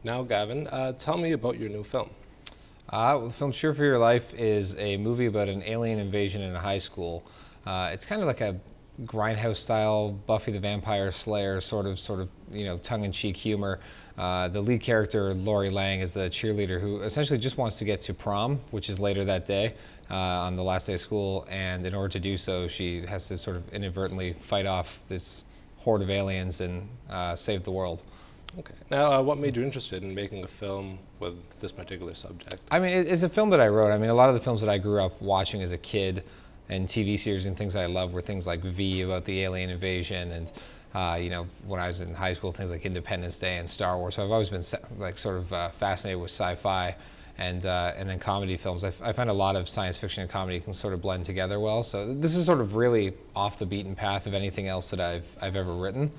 Now, Gavin, tell me about your new film. The film Cheer for Your Life is a movie about an alien invasion in a high school. It's kind of like a Grindhouse-style Buffy the Vampire Slayer tongue-in-cheek humor. The lead character, Lori Lang, is the cheerleader who essentially just wants to get to prom, which is later that day on the last day of school. And in order to do so, she has to sort of inadvertently fight off this horde of aliens and save the world. Okay. Now, what made you interested in making a film with this particular subject? I mean, it's a film that I wrote. I mean, a lot of the films that I grew up watching as a kid and TV series and things I love were things like V, about the alien invasion, and when I was in high school, things like Independence Day and Star Wars. So I've always been fascinated with sci-fi and then comedy films. I find a lot of science fiction and comedy can sort of blend together well. So this is sort of really off the beaten path of anything else that I've ever written.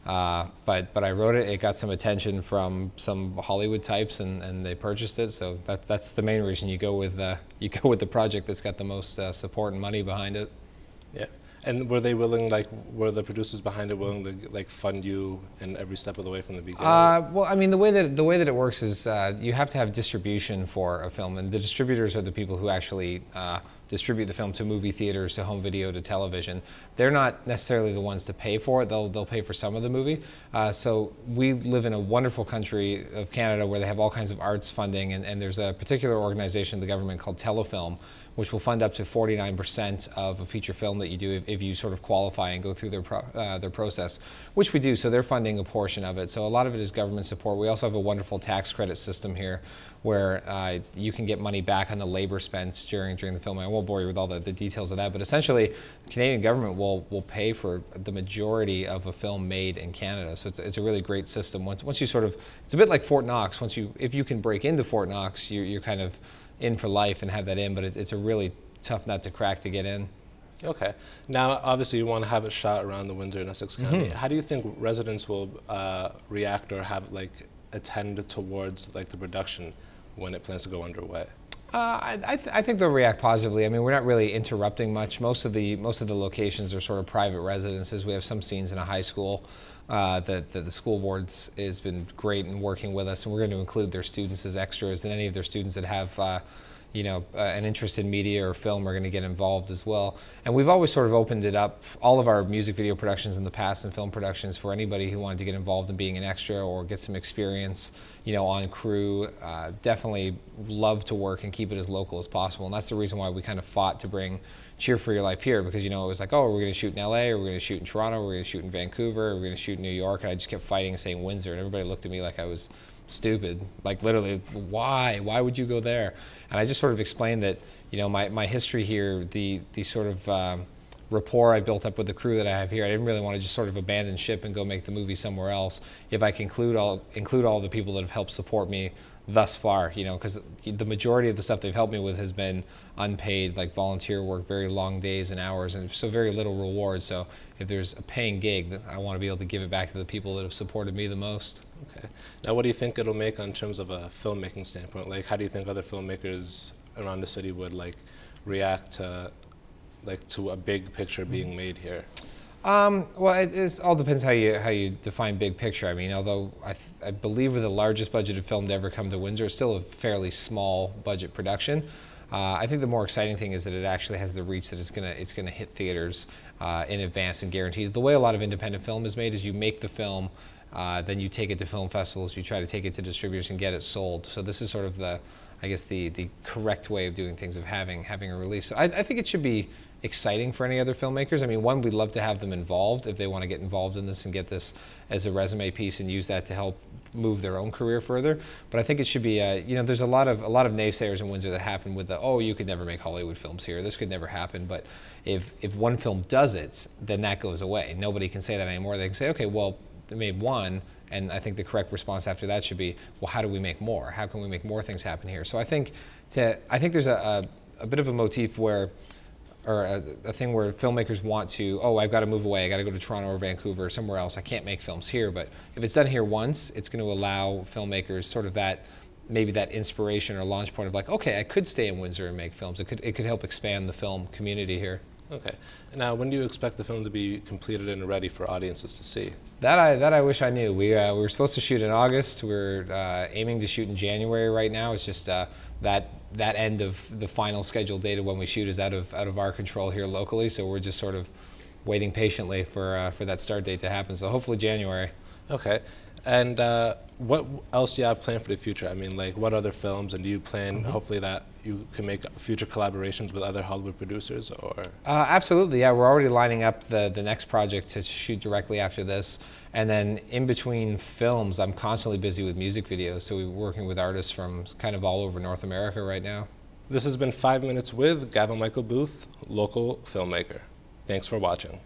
But I wrote it. It got some attention from some Hollywood types, and they purchased it. So that's the main reason you go with the project that's got the most support and money behind it. Yeah. And were they willing, were the producers behind it willing to fund you in every step of the way from the beginning? Well, I mean, the way that it works is you have to have distribution for a film, and the distributors are the people who actually distribute the film to movie theaters, to home video, to television. They're not necessarily the ones to pay for it. They'll pay for some of the movie. So we live in a wonderful country of Canada where they have all kinds of arts funding, and there's a particular organization in the government called Telefilm, which will fund up to 49% of a feature film that you do if you sort of qualify and go through their process, which we do. So they're funding a portion of it. So a lot of it is government support. We also have a wonderful tax credit system here where you can get money back on the labor spent during the film. I won't bore you with all the details of that, but essentially the Canadian government will pay for the majority of a film made in Canada. So it's a really great system. Once you sort of, it's a bit like Fort Knox. If you can break into Fort Knox, you're kind of in for life and have that in, but it's a really tough nut to crack to get in. Okay. Now, obviously, you want to have it shot around the Windsor and Essex County. How do you think residents will react or attend towards the production when it plans to go underway? I think they'll react positively. I mean, we're not really interrupting much. Most of the locations are sort of private residences. We have some scenes in a high school. The school board has been great in working with us, and we're going to include their students as extras. And any of their students that have an interest in media or film are going to get involved as well. And we've always sort of opened it up, all of our music video productions in the past and film productions, for anybody who wanted to get involved in being an extra or get some experience, on crew. Definitely love to work and keep it as local as possible. And that's the reason why we kind of fought to bring Cheer for Your Life here, because, it was like, oh, we're going to shoot in LA, or we're going to shoot in Toronto, we're going to shoot in Vancouver, or we're going to shoot in New York. And I just kept fighting and saying Windsor, and everybody looked at me like I was stupid, like literally, why would you go there? And I just sort of explained that, my history here, the sort of rapport I built up with the crew that I have here, I didn't really want to just sort of abandon ship and go make the movie somewhere else. If I can include all the people that have helped support me thus far, because the majority of the stuff they've helped me with has been unpaid, like volunteer work, very long days and hours, and so very little reward. So if there's a paying gig, I want to be able to give it back to the people that have supported me the most. Okay. Now, what do you think it'll make in terms of a filmmaking standpoint? How do you think other filmmakers around the city would react to a big picture being made here? Well, it all depends how you define big picture. I mean, although I believe we're the largest budgeted film to ever come to Windsor, it's still a fairly small budget production. I think the more exciting thing is that it actually has the reach that it's gonna hit theaters in advance and guaranteed. The way a lot of independent film is made is you make the film, then you take it to film festivals, you try to take it to distributors and get it sold. So this is sort of the correct way of doing things, of having a release. So I think it should be exciting for any other filmmakers. I mean, one, we'd love to have them involved if they want to get involved in this and get this as a resume piece and use that to help move their own career further. But I think it should be, there's a lot of naysayers in Windsor that happen with oh, you could never make Hollywood films here, this could never happen. But if one film does it, then that goes away. Nobody can say that anymore. They can say, okay, well, they made one, and I think the correct response after that should be, well, how do we make more? How can we make more things happen here? So I think there's a bit of a motif where, or a thing where filmmakers want to, oh, I've got to move away, I got to go to Toronto or Vancouver or somewhere else, I can't make films here. But if it's done here once, it's going to allow filmmakers sort of maybe that inspiration or launch point of okay, I could stay in Windsor and make films. It could help expand the film community here. Okay. Now, when do you expect the film to be completed and ready for audiences to see? That I wish I knew. We were supposed to shoot in August. We're aiming to shoot in January right now. It's just that end of the final scheduled date of when we shoot is out of our control here locally. So we're just sort of waiting patiently for that start date to happen. So hopefully January. Okay. And what else do you have planned for the future? I mean, like, what other films, and do you plan hopefully that you can make future collaborations with other Hollywood producers, or? Absolutely, yeah. We're already lining up the next project to shoot directly after this. And then in between films, I'm constantly busy with music videos. So we're working with artists from kind of all over North America right now. This has been 5 Minutes with Gavin Michael Booth, local filmmaker. Thanks for watching.